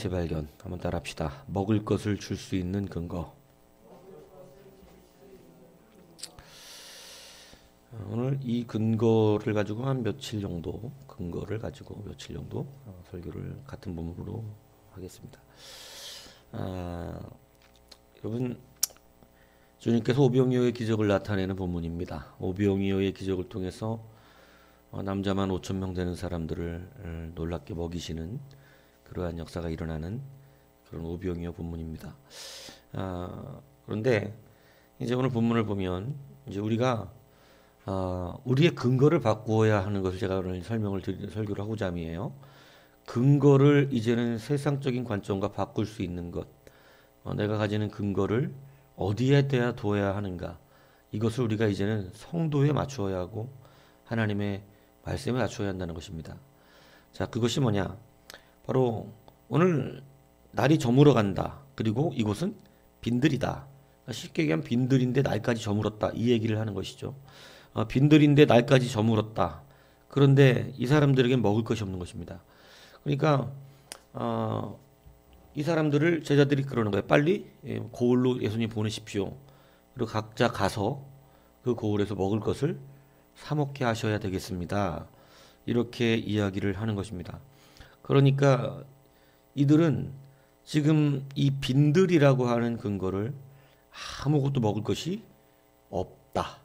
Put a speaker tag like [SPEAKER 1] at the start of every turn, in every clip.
[SPEAKER 1] 재발견 한번 따라합시다. 먹을 것을 줄 수 있는 근거. 오늘 이 근거를 가지고 한 며칠 정도 설교를 같은 부분으로 하겠습니다. 여러분, 주님께서 오병이어의 기적을 나타내는 본문입니다. 오병이어의 기적을 통해서 남자만 5,000명 되는 사람들을 놀랍게 먹이시는 그러한 역사가 일어나는 그런 오병이어 본문입니다. 그런데 이제 오늘 본문을 보면 이제 우리가 우리의 근거를 바꾸어야 하는 것을 제가 오늘 설교를 하고자 함이에요. 근거를 이제는 세상적인 관점과 바꿀 수 있는 것, 내가 가지는 근거를 어디에 대해 둬야 하는가, 이것을 우리가 이제는 성도에 맞추어야 하고 하나님의 말씀에 맞추어야 한다는 것입니다. 자, 그것이 뭐냐? 바로 오늘 날이 저물어 간다. 그리고 이곳은 빈들이다. 쉽게 얘기하면 빈들인데 날까지 저물었다. 이 얘기를 하는 것이죠. 빈들인데 날까지 저물었다. 그런데 이 사람들에게 먹을 것이 없는 것입니다. 그러니까 이 사람들을 제자들이 그러는 거예요. 빨리 고을로 예수님 보내십시오. 그리고 각자 가서 그 고을에서 먹을 것을 사 먹게 하셔야 되겠습니다. 이렇게 이야기를 하는 것입니다. 그러니까 이들은 지금 이 빈들이라고 하는 근거를 아무것도 먹을 것이 없다.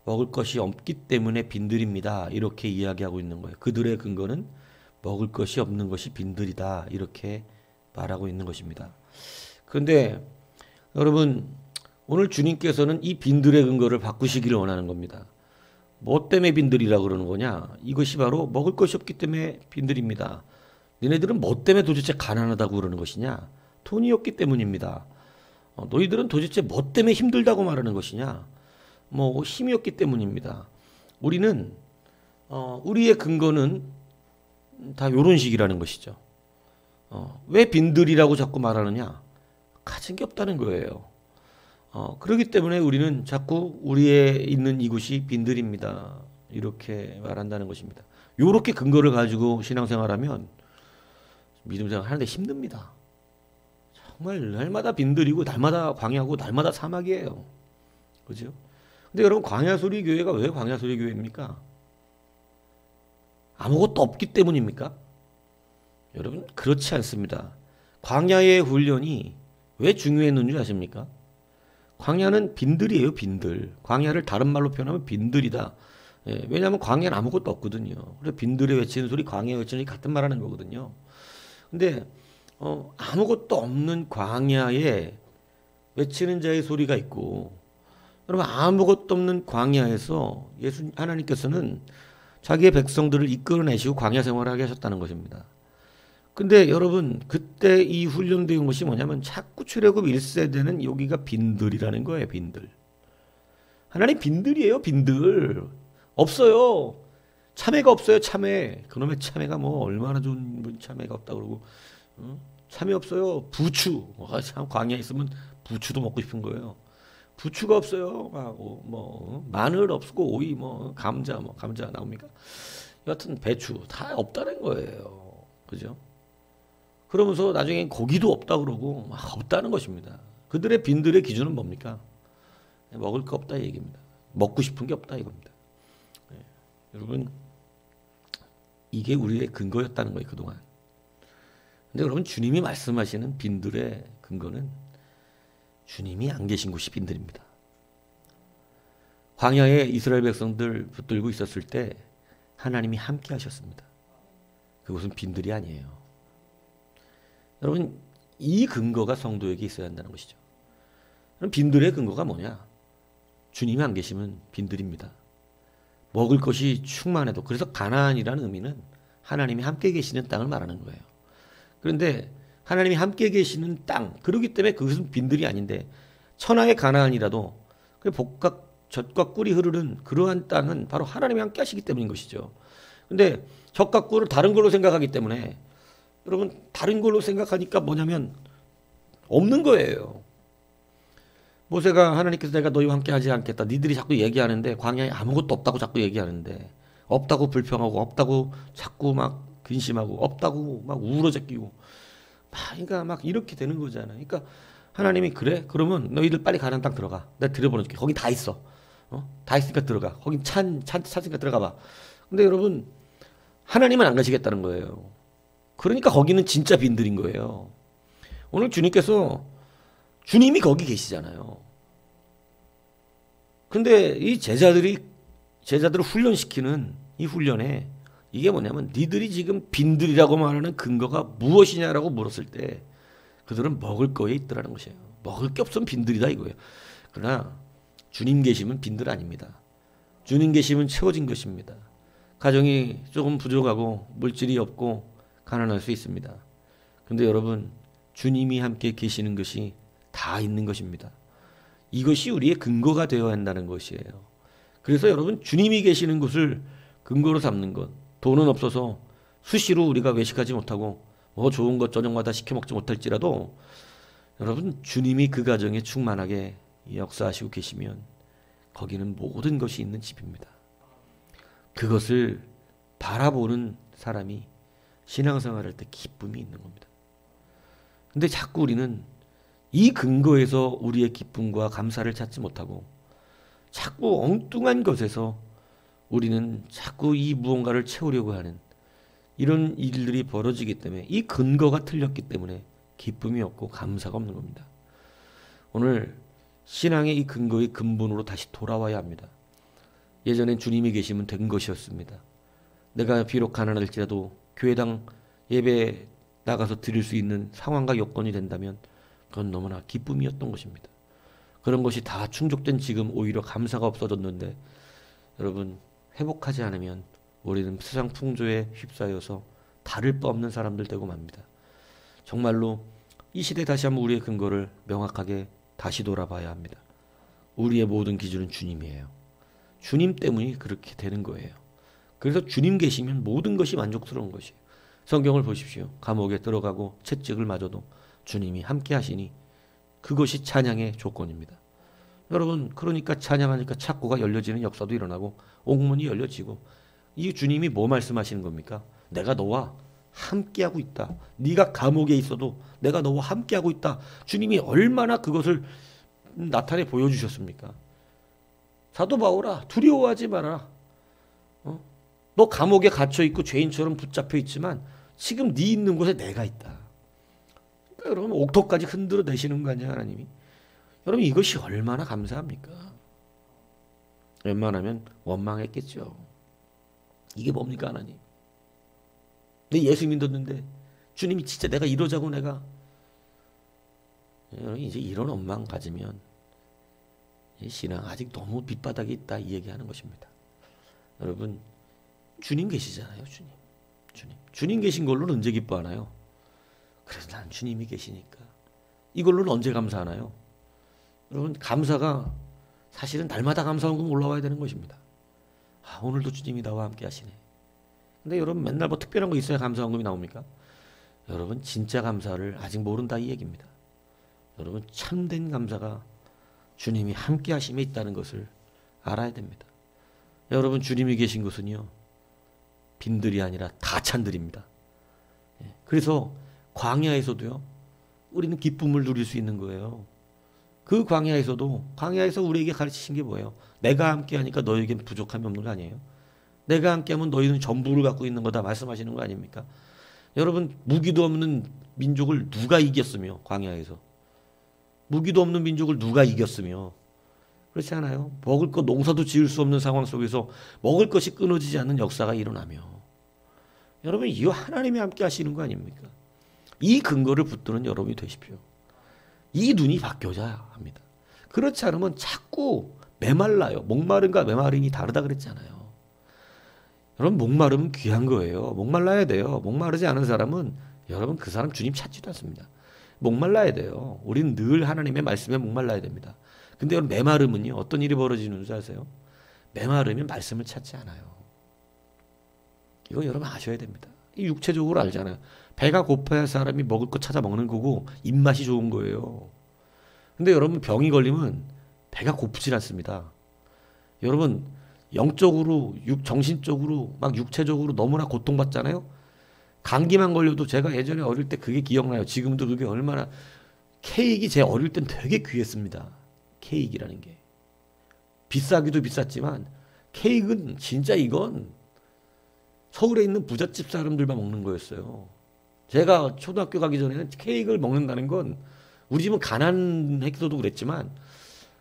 [SPEAKER 1] 먹을 것이 없기 때문에 빈들입니다. 이렇게 이야기하고 있는 거예요. 그들의 근거는 먹을 것이 없는 것이 빈들이다. 이렇게 말하고 있는 것입니다. 그런데 여러분, 오늘 주님께서는 이 빈들의 근거를 바꾸시기를 원하는 겁니다. 뭐 때문에 빈들이라고 그러는 거냐? 이것이 바로 먹을 것이 없기 때문에 빈들입니다. 너희들은 뭐 때문에 도대체 가난하다고 그러는 것이냐? 돈이 없기 때문입니다. 너희들은 도대체 뭐 때문에 힘들다고 말하는 것이냐? 뭐 힘이 없기 때문입니다. 우리는 우리의 근거는 다 이런 식이라는 것이죠. 왜 빈들이라고 자꾸 말하느냐? 가진 게 없다는 거예요. 그렇기 때문에 우리는 자꾸 우리의 있는 이곳이 빈들입니다. 이렇게 말한다는 것입니다. 이렇게 근거를 가지고 신앙생활하면 믿음생활 하는데 힘듭니다. 정말 날마다 빈들이고 날마다 광야고 날마다 사막이에요. 그죠? 근데 여러분, 광야소리교회가 왜 광야소리교회입니까? 아무것도 없기 때문입니까? 여러분, 그렇지 않습니다. 광야의 훈련이 왜 중요했는지 아십니까? 광야는 빈들이에요, 빈들. 광야를 다른 말로 표현하면 빈들이다. 왜냐하면 광야는 아무것도 없거든요. 그래서 빈들에 외치는 소리, 광야에 외치는 소리 같은 말 하는 거거든요. 근데 아무것도 없는 광야에 외치는 자의 소리가 있고, 여러분, 아무것도 없는 광야에서 하나님께서는 자기의 백성들을 이끌어내시고 광야 생활을 하게 하셨다는 것입니다. 근데 여러분, 그때 이 훈련된 것이 뭐냐면 자꾸 출애굽 1세대는 여기가 빈들이라는 거예요. 빈들. 하나님 빈들이에요. 빈들. 없어요. 참외가 없어요. 참외. 그놈의 참외가 뭐 얼마나 좋은 참외가 없다 그러고, 참외 없어요. 부추. 참 광야에 있으면 부추도 먹고 싶은 거예요. 부추가 없어요. 마늘 없고 오이 감자 나옵니까? 여하튼 배추 다 없다는 거예요. 그죠? 그러면서 나중에 고기도 없다 그러고 막 없다는 것입니다. 그들의 빈들의 기준은 뭡니까? 먹을 거 없다 얘기입니다. 먹고 싶은 게 없다 이겁니다. 여러분, 이게 우리의 근거였다는 거예요, 그동안. 근데 여러분, 주님이 말씀하시는 빈들의 근거는 주님이 안 계신 곳이 빈들입니다. 광야에 이스라엘 백성들 붙들고 있었을 때 하나님이 함께 하셨습니다. 그곳은 빈들이 아니에요. 여러분, 이 근거가 성도에게 있어야 한다는 것이죠. 그럼 빈들의 근거가 뭐냐? 주님이 안 계시면 빈들입니다. 먹을 것이 충만해도, 그래서 가나안이라는 의미는 하나님이 함께 계시는 땅을 말하는 거예요. 그런데 하나님이 함께 계시는 땅, 그렇기 때문에 그것은 빈들이 아닌데, 천하의 가나안이라도 복각 젖과 꿀이 흐르는 그러한 땅은 바로 하나님이 함께 하시기 때문인 것이죠. 근데 젖과 꿀을 다른 걸로 생각하기 때문에, 여러분, 다른 걸로 생각하니까 뭐냐면 없는 거예요. 모세가 하나님께서 내가 너희와 함께 하지 않겠다. 니들이 자꾸 얘기하는데, 광야에 아무것도 없다고 자꾸 얘기하는데, 없다고 불평하고, 없다고 자꾸 막 근심하고, 없다고 막 우울어제끼고, 그러니까 막 이렇게 되는 거잖아요. 그러니까 하나님이 그래? 그러면 너희들 빨리 가나안 땅 들어가. 내가 들여보내줄게. 거기 다 있어. 다 있으니까 들어가. 거긴 찾으니까 들어가 봐. 근데 여러분 하나님은 안 가시겠다는 거예요. 그러니까 거기는 진짜 빈들인 거예요. 오늘 주님께서 주님이 거기 계시잖아요. 근데 이 제자들을 훈련시키는 이 훈련에 이게 뭐냐면 니들이 지금 빈들이라고 말하는 근거가 무엇이냐라고 물었을 때 그들은 먹을 거에 있더라는 것이에요. 먹을 게 없으면 빈들이다 이거예요. 그러나 주님 계시면 빈들 아닙니다. 주님 계시면 채워진 것입니다. 가정이 조금 부족하고 물질이 없고 가난할 수 있습니다. 근데 여러분 주님이 함께 계시는 것이 다 있는 것입니다. 이것이 우리의 근거가 되어야 한다는 것이에요. 그래서 여러분 주님이 계시는 곳을 근거로 삼는 것. 돈은 없어서 수시로 우리가 외식하지 못하고 뭐 좋은 것 저녁마다 시켜 먹지 못할지라도 여러분 주님이 그 가정에 충만하게 역사하시고 계시면 거기는 모든 것이 있는 집입니다. 그것을 바라보는 사람이 신앙생활할 때 기쁨이 있는 겁니다. 근데 자꾸 우리는 이 근거에서 우리의 기쁨과 감사를 찾지 못하고 자꾸 엉뚱한 것에서 우리는 자꾸 이 무언가를 채우려고 하는 이런 일들이 벌어지기 때문에 이 근거가 틀렸기 때문에 기쁨이 없고 감사가 없는 겁니다. 오늘 신앙의 이 근거의 근본으로 다시 돌아와야 합니다. 예전엔 주님이 계시면 된 것이었습니다. 내가 비록 가난할지라도 교회당 예배 나가서 드릴 수 있는 상황과 여건이 된다면 그건 너무나 기쁨이었던 것입니다. 그런 것이 다 충족된 지금 오히려 감사가 없어졌는데 여러분 회복하지 않으면 우리는 세상 풍조에 휩싸여서 다를 바 없는 사람들 되고 맙니다. 정말로 이 시대에 다시 한번 우리의 근거를 명확하게 다시 돌아봐야 합니다. 우리의 모든 기준은 주님이에요. 주님 때문에 그렇게 되는 거예요. 그래서 주님 계시면 모든 것이 만족스러운 것이에요. 성경을 보십시오. 감옥에 들어가고 채찍을 맞아도 주님이 함께 하시니 그것이 찬양의 조건입니다. 여러분 그러니까 찬양하니까 창고가 열려지는 역사도 일어나고 옥문이 열려지고 이 주님이 뭐 말씀하시는 겁니까? 내가 너와 함께하고 있다. 네가 감옥에 있어도 내가 너와 함께하고 있다. 주님이 얼마나 그것을 나타내 보여주셨습니까? 사도 바울아 두려워하지 마라. 너 감옥에 갇혀있고 죄인처럼 붙잡혀 있지만 지금 네 있는 곳에 내가 있다. 그러니까 여러분 옥토까지 흔들어 내시는 거 아니야 하나님이. 여러분 이것이 얼마나 감사합니까? 웬만하면 원망했겠죠. 이게 뭡니까 하나님. 내 예수 믿었는데 주님이 진짜 내가 이러자고 내가. 여러분 이제 이런 원망 가지면 신앙 아직 너무 밑바닥에 있다 이 얘기하는 것입니다. 여러분 주님 계시잖아요. 주님 계신 걸로는 언제 기뻐하나요? 그래서 난 주님이 계시니까 이걸로는 언제 감사하나요? 여러분 감사가 사실은 날마다 감사원금 올라와야 되는 것입니다. 오늘도 주님이 나와 함께 하시네. 근데 여러분 맨날 뭐 특별한 거 있어야 감사원금이 나옵니까? 여러분 진짜 감사를 아직 모른다 이 얘기입니다. 여러분 참된 감사가 주님이 함께 하심에 있다는 것을 알아야 됩니다. 여러분 주님이 계신 곳은요 빈들이 아니라 다 찬들입니다. 그래서 광야에서도요 우리는 기쁨을 누릴 수 있는 거예요. 그 광야에서 우리에게 가르치신 게 뭐예요? 내가 함께하니까 너에겐 부족함이 없는 거 아니에요? 내가 함께하면 너희는 전부를 갖고 있는 거다 말씀하시는 거 아닙니까? 여러분 무기도 없는 민족을 누가 이겼으며 광야에서 무기도 없는 민족을 누가 이겼으며 그렇지 않아요? 먹을 것 농사도 지을 수 없는 상황 속에서 먹을 것이 끊어지지 않는 역사가 일어나며 여러분 이거 하나님이 함께 하시는 거 아닙니까? 이 근거를 붙드는 여러분이 되십시오. 이 눈이 바뀌어야 합니다. 그렇지 않으면 자꾸 메말라요. 목마름과 메마름이 다르다 그랬잖아요. 여러분 목마름은 귀한 거예요. 목말라야 돼요. 목마르지 않은 사람은 여러분 그 사람 주님 찾지도 않습니다. 목말라야 돼요. 우리는 늘 하나님의 말씀에 목말라야 됩니다. 근데 여러분 메마름은요 어떤 일이 벌어지는 줄 아세요? 메마르면 말씀을 찾지 않아요. 이거 여러분 아셔야 됩니다. 이 육체적으로 알잖아요. 배가 고파야 사람이 먹을 거 찾아 먹는 거고 입맛이 좋은 거예요. 근데 여러분 병이 걸리면 배가 고프질 않습니다. 여러분 영적으로 정신적으로 막 육체적으로 너무나 고통받잖아요. 감기만 걸려도 제가 예전에 어릴 때 그게 기억나요. 지금도 그게 얼마나 케이크 제 어릴 땐 되게 귀했습니다. 케이크라는 게. 비싸기도 비쌌지만 케이크는 진짜 이건 서울에 있는 부잣집 사람들만 먹는 거였어요. 제가 초등학교 가기 전에는 케이크를 먹는다는 건 우리 집은 가난했어도 그랬지만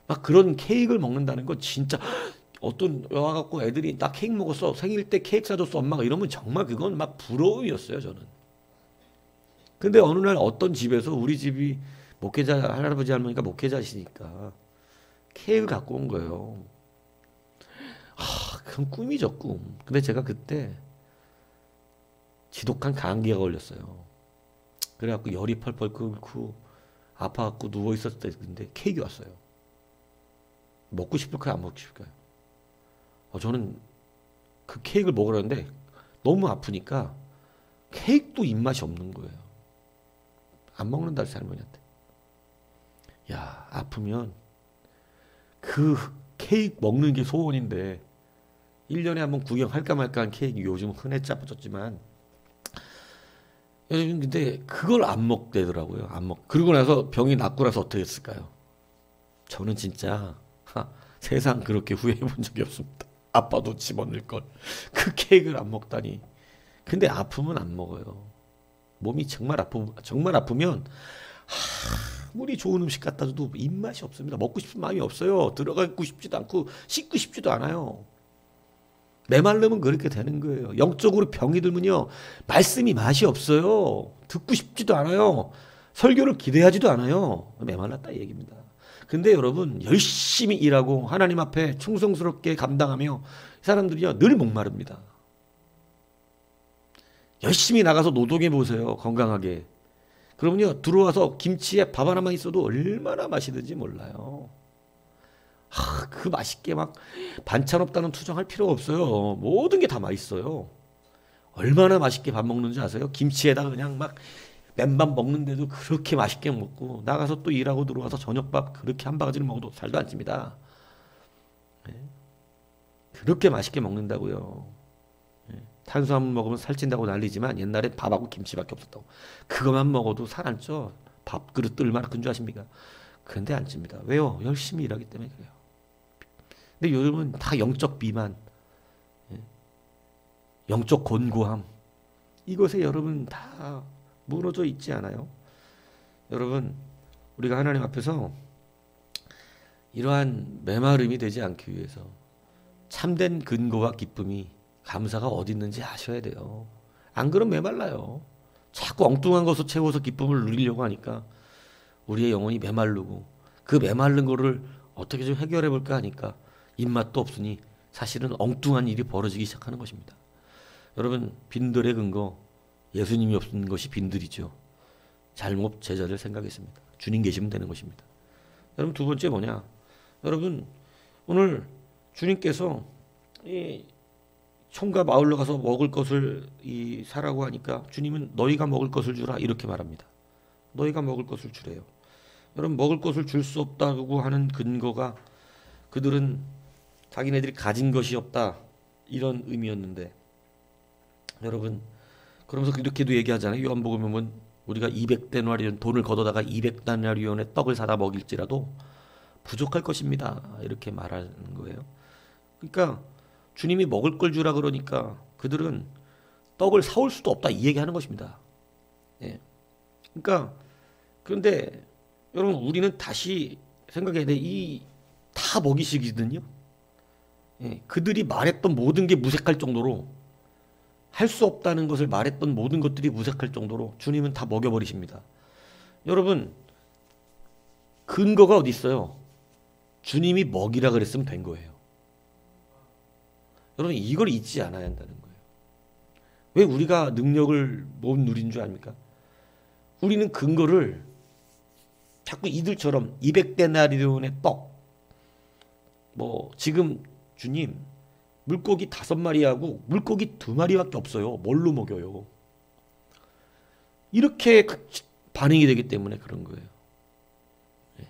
[SPEAKER 1] 막 그런 케이크를 먹는다는 건 진짜 어떤 와갖고 애들이 나 케이크 먹었어. 생일 때 케이크 사줬어 엄마가 이러면 정말 그건 막 부러움이었어요 저는. 근데 어느 날 어떤 집에서 우리 집이 목회자 할아버지 할머니가 목회자시니까 케이크를 갖고 온 거예요. 그건 꿈이죠 꿈. 근데 제가 그때 지독한 감기가 걸렸어요. 그래갖고 열이 펄펄 끓고 아파갖고 누워있었을 때 근데 케이크 왔어요. 먹고 싶을까요 안 먹고 싶을까요? 저는 그 케이크를 먹으려는데 너무 아프니까 케이크도 입맛이 없는 거예요. 안 먹는다 그랬어요 할머니한테. 야 아프면 그 케이크 먹는 게 소원인데 1년에 한번 구경할까 말까 한 케이크 요즘 흔해 짜빠졌지만 요즘 근데 그걸 안 먹대더라고요. 안 먹. 그러고 나서 병이 낫고 나서 어떻게 했을까요? 저는 진짜 세상 그렇게 후회해 본 적이 없습니다. 아빠도 집어넣을 걸. 그 케이크를 안 먹다니. 근데 아프면 안 먹어요. 몸이 정말 아프면 아무리 좋은 음식 갖다 줘도 입맛이 없습니다. 먹고 싶은 마음이 없어요. 들어가고 싶지도 않고 씻고 싶지도 않아요. 메마르면 그렇게 되는 거예요. 영적으로 병이 들면요. 말씀이 맛이 없어요. 듣고 싶지도 않아요. 설교를 기대하지도 않아요. 메말랐다 이 얘기입니다. 근데 여러분 열심히 일하고 하나님 앞에 충성스럽게 감당하며 사람들이요 늘 목마릅니다. 열심히 나가서 노동해 보세요. 건강하게. 그러면요 들어와서 김치에 밥 하나만 있어도 얼마나 맛있는지 몰라요. 그 맛있게 막 반찬 없다는 투정할 필요가 없어요. 모든 게 다 맛있어요. 얼마나 맛있게 밥 먹는지 아세요? 김치에다가 그냥 막 맨밥 먹는데도 그렇게 맛있게 먹고 나가서 또 일하고 들어와서 저녁밥 그렇게 한 바가지를 먹어도 살도 안 찝니다. 네. 그렇게 맛있게 먹는다고요. 네. 탄수화물 먹으면 살찐다고 난리지만 옛날엔 밥하고 김치밖에 없었다고. 그것만 먹어도 살 안 쪄. 밥그릇 얼마나 큰 줄 아십니까? 그런데 안 찝니다. 왜요? 열심히 일하기 때문에 그래요. 근데 요즘은 다 영적 비만, 영적 곤고함 이것에 여러분 다 무너져 있지 않아요? 여러분 우리가 하나님 앞에서 이러한 메마름이 되지 않기 위해서 참된 근거와 기쁨이 감사가 어디 있는지 아셔야 돼요. 안 그러면 메말라요. 자꾸 엉뚱한 것을 채워서 기쁨을 누리려고 하니까 우리의 영혼이 메마르고 그 메마른 거를 어떻게 좀 해결해 볼까 하니까 입맛도 없으니 사실은 엉뚱한 일이 벌어지기 시작하는 것입니다. 여러분 빈들의 근거 예수님이 없는 것이 빈들이죠. 잘못 제자를 생각했습니다. 주님 계시면 되는 것입니다. 여러분 두 번째 뭐냐? 여러분 오늘 주님께서 이 총과 마을로 가서 먹을 것을 사라고 하니까 주님은 너희가 먹을 것을 주라 이렇게 말합니다. 너희가 먹을 것을 주래요. 여러분 먹을 것을 줄 수 없다고 하는 근거가 그들은 자기네들이 가진 것이 없다 이런 의미였는데 여러분 그러면서 이렇게도 얘기하잖아요. 요한복음에 보면 우리가 200데나리온 돈을 걷어다가 200데나리온의 떡을 사다 먹일지라도 부족할 것입니다. 이렇게 말하는 거예요. 그러니까 주님이 먹을 걸 주라 그러니까 그들은 떡을 사올 수도 없다 이 얘기하는 것입니다. 예. 그러니까 그런데 여러분 우리는 다시 생각해야 돼. 이 다 먹이시거든요. 예. 그들이 말했던 모든 게 무색할 정도로 할 수 없다는 것을 말했던 모든 것들이 무색할 정도로 주님은 다 먹여버리십니다. 여러분 근거가 어디 있어요? 주님이 먹이라 그랬으면 된 거예요. 여러분 이걸 잊지 않아야 한다는 거예요. 왜 우리가 능력을 못 누린 줄 압니까? 우리는 근거를 자꾸 이들처럼 200데나리온의 떡 지금 주님 물고기 5마리하고 물고기 2마리밖에 없어요. 뭘로 먹여요? 이렇게 반응이 되기 때문에 그런 거예요. 네.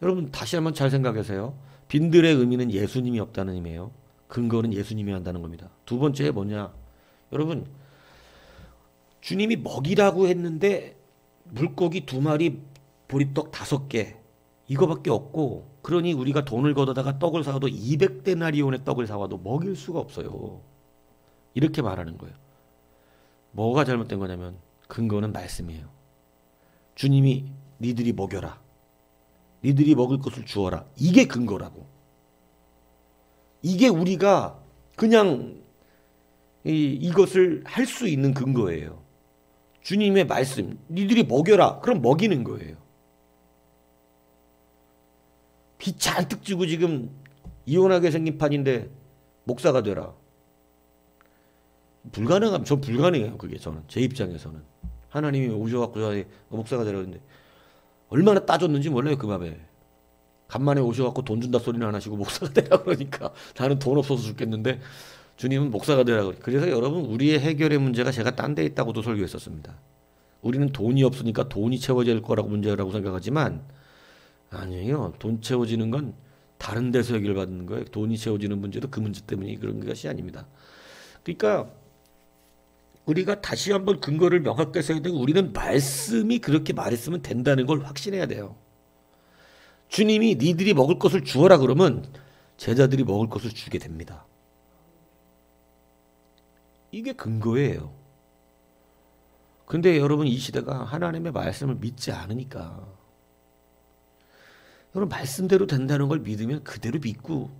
[SPEAKER 1] 여러분 다시 한번 잘 생각하세요. 빈들의 의미는 예수님이 없다는 의미예요. 근거는 예수님이 한다는 겁니다. 두 번째 뭐냐? 여러분 주님이 먹이라고 했는데 물고기 2마리, 보리떡 5개 이거밖에 없고, 그러니 우리가 돈을 걷어다가 떡을 사와도 200데나리온의 떡을 사와도 먹일 수가 없어요. 이렇게 말하는 거예요. 뭐가 잘못된 거냐면 근거는 말씀이에요. 주님이 니들이 먹여라, 니들이 먹을 것을 주어라, 이게 근거라고. 이게 우리가 그냥 이것을 할 수 있는 근거예요. 주님의 말씀, 니들이 먹여라, 그럼 먹이는 거예요. 비 잔뜩 쥐고 지금 이혼하게 생긴 판인데 목사가 되라, 전 불가능해요. 그게 저는, 제 입장에서는. 하나님이 오셔갖고 목사가 되라 그러는데 얼마나 따졌는지 몰라요. 그 밥에 간만에 오셔갖고 돈 준다 소리는 안 하시고 목사가 되라 그러니까 나는 돈 없어서 죽겠는데 주님은 목사가 되라 그래. 그래서 여러분, 우리의 해결의 문제가 제가 딴 데 있다고도 설교했었습니다. 우리는 돈이 없으니까 돈이 채워질 거라고 문제라고 생각하지만 아니에요. 돈 채워지는 건 다른 데서 해결받는 거예요. 돈이 채워지는 문제도 그 문제 때문에 그런 것이 아닙니다. 그러니까 우리가 다시 한번 근거를 명확하게 세워야 되고, 우리는 말씀이 그렇게 말했으면 된다는 걸 확신해야 돼요. 주님이 니들이 먹을 것을 주어라 그러면 제자들이 먹을 것을 주게 됩니다. 이게 근거예요. 근데 여러분, 이 시대가 하나님의 말씀을 믿지 않으니까, 여러분 말씀대로 된다는 걸 믿으면 그대로 믿고,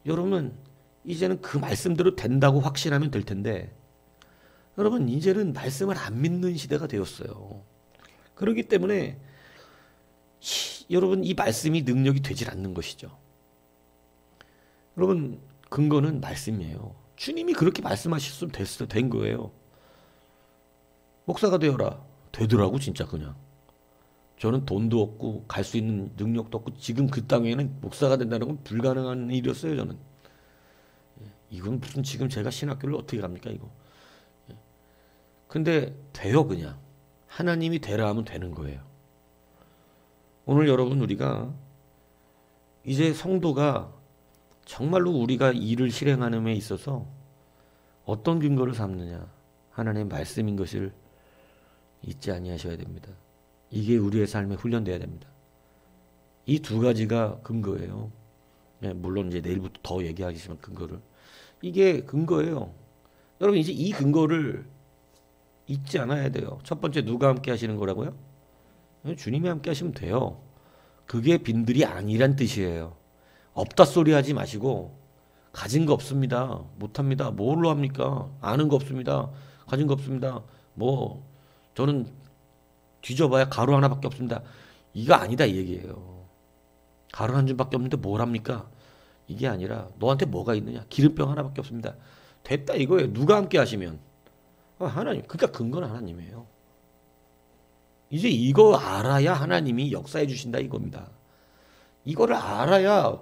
[SPEAKER 1] 여러분은 이제는 그 말씀대로 된다고 확신하면 될 텐데, 여러분 이제는 말씀을 안 믿는 시대가 되었어요. 그렇기 때문에 여러분 이 말씀이 능력이 되질 않는 것이죠. 여러분 근거는 말씀이에요. 주님이 그렇게 말씀하셨으면 된 거예요. 목사가 되어라. 되더라고 진짜. 그냥 저는 돈도 없고 갈 수 있는 능력도 없고 지금 그 땅에는 목사가 된다는 건 불가능한 일이었어요. 저는. 이건 무슨, 지금 제가 신학교를 어떻게 갑니까 이거. 근데 돼요. 그냥 하나님이 되라 하면 되는 거예요. 오늘 여러분, 우리가 이제 성도가 정말로 우리가 일을 실행하는 데 있어서 어떤 근거를 삼느냐, 하나님의 말씀인 것을 잊지 아니하셔야 됩니다. 이게 우리의 삶에 훈련돼야 됩니다. 이 2가지가 근거예요. 물론 이제 내일부터 더 얘기하겠지만 근거를, 이게 근거예요. 여러분 이제 이 근거를 잊지 않아야 돼요. 첫 번째, 누가 함께 하시는 거라고요? 주님이 함께 하시면 돼요. 그게 빈들이 아니란 뜻이에요. 없다 소리 하지 마시고, 가진 거 없습니다, 못합니다, 뭘로 합니까? 아는 거 없습니다, 가진 거 없습니다, 뭐 저는 뒤져봐야 가루 하나밖에 없습니다, 이거 아니다 이 얘기예요. 가루 한 줌밖에 없는데 뭘 합니까? 이게 아니라 너한테 뭐가 있느냐? 기름병 하나밖에 없습니다. 됐다 이거예요. 누가 함께 하시면 하나님. 그러니까 근거는 하나님이에요. 이제 이거 알아야 하나님이 역사해 주신다 이겁니다. 이거를 알아야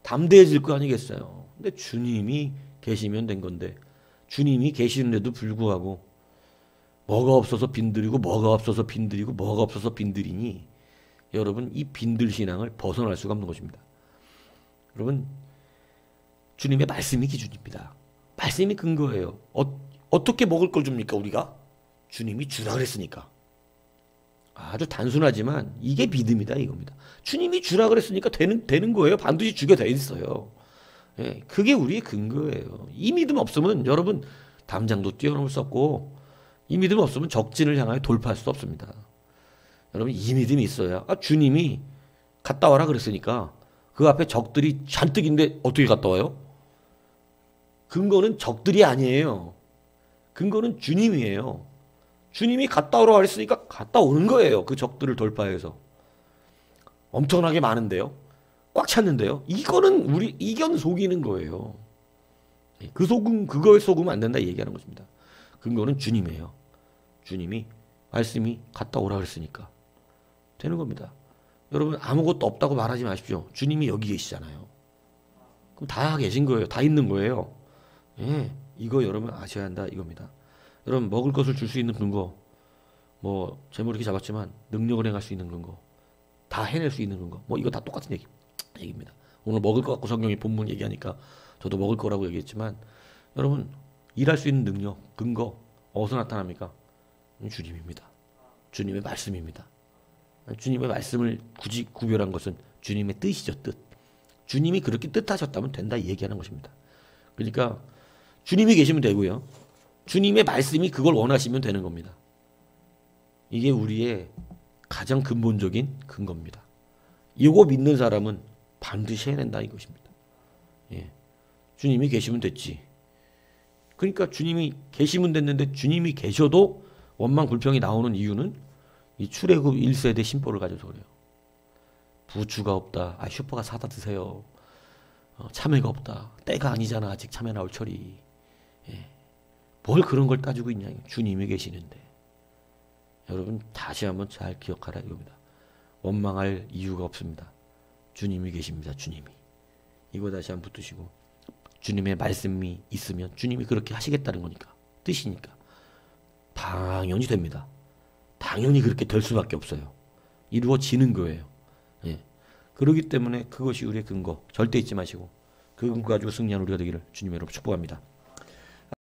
[SPEAKER 1] 담대해질 거 아니겠어요. 근데 주님이 계시면 된 건데, 주님이 계시는데도 불구하고 뭐가 없어서 빈들이고 뭐가 없어서 빈들이고 뭐가 없어서 빈들이니, 여러분 이 빈들 신앙을 벗어날 수가 없는 것입니다. 여러분 주님의 말씀이 기준입니다. 말씀이 근거예요. 어떻게 먹을 걸 줍니까 우리가? 주님이 주라 그랬으니까. 아주 단순하지만 이게 믿음이다 이겁니다. 주님이 주라 그랬으니까 되는 거예요. 반드시 주게 돼 있어요. 예, 그게 우리의 근거예요. 이 믿음 없으면 여러분 담장도 뛰어넘을 수 없고, 이 믿음 없으면 적진을 향하여 돌파할 수 없습니다. 여러분 이 믿음이 있어야, 주님이 갔다 와라 그랬으니까 그 앞에 적들이 잔뜩인데 어떻게 갔다 와요? 근거는 적들이 아니에요. 근거는 주님이에요. 주님이 갔다 오라고 했으니까 갔다 오는 거예요. 그 적들을 돌파해서. 엄청나게 많은데요. 꽉 찼는데요. 이거는 이견 속이는 거예요. 그거에 속으면 안 된다 얘기하는 것입니다. 근거는 주님이에요. 주님이 말씀이 갔다 오라 그랬으니까 되는 겁니다. 여러분 아무것도 없다고 말하지 마십시오. 주님이 여기 계시잖아요. 그럼 다 계신 거예요. 다 있는 거예요. 예, 이거 여러분 아셔야 한다 이겁니다. 여러분 먹을 것을 줄 수 있는 근거, 뭐 제목 이렇게 잡았지만 능력을 행할 수 있는 근거, 다 해낼 수 있는 근거, 뭐 이거 다 똑같은 얘기입니다. 오늘 먹을 것 갖고 성경이 본문 얘기하니까 저도 먹을 거라고 얘기했지만, 여러분 일할 수 있는 능력, 근거 어디서 나타납니까? 주님입니다. 주님의 말씀입니다. 주님의 말씀을 굳이 구별한 것은 주님의 뜻이죠, 뜻. 주님이 그렇게 뜻하셨다면 된다 이 얘기하는 것입니다. 그러니까 주님이 계시면 되고요. 주님의 말씀이 그걸 원하시면 되는 겁니다. 이게 우리의 가장 근본적인 근거입니다. 이거 믿는 사람은 반드시 해낸다 이것입니다. 예. 주님이 계시면 됐지. 그러니까 주님이 계시면 됐는데 주님이 계셔도 원망 불평이 나오는 이유는 이 출애굽 1세대 심보를 가져서 그래요. 부추가 없다. 아, 슈퍼가 사다 드세요. 참외가 없다. 때가 아니잖아. 아직 참외 나올 철이. 예. 뭘 그런 걸 따지고 있냐. 주님이 계시는데. 여러분 다시 한번 잘 기억하라 이겁니다. 원망할 이유가 없습니다. 주님이 계십니다. 주님이. 이거 다시 한번 붙드시고 주님의 말씀이 있으면 주님이 그렇게 하시겠다는 거니까. 뜻이니까. 당연히 됩니다. 당연히 그렇게 될 수밖에 없어요. 이루어지는 거예요. 예. 그렇기 때문에 그것이 우리의 근거. 절대 잊지 마시고 그 근거 가지고 승리하는 우리가 되기를 주님의 이름으로 축복합니다.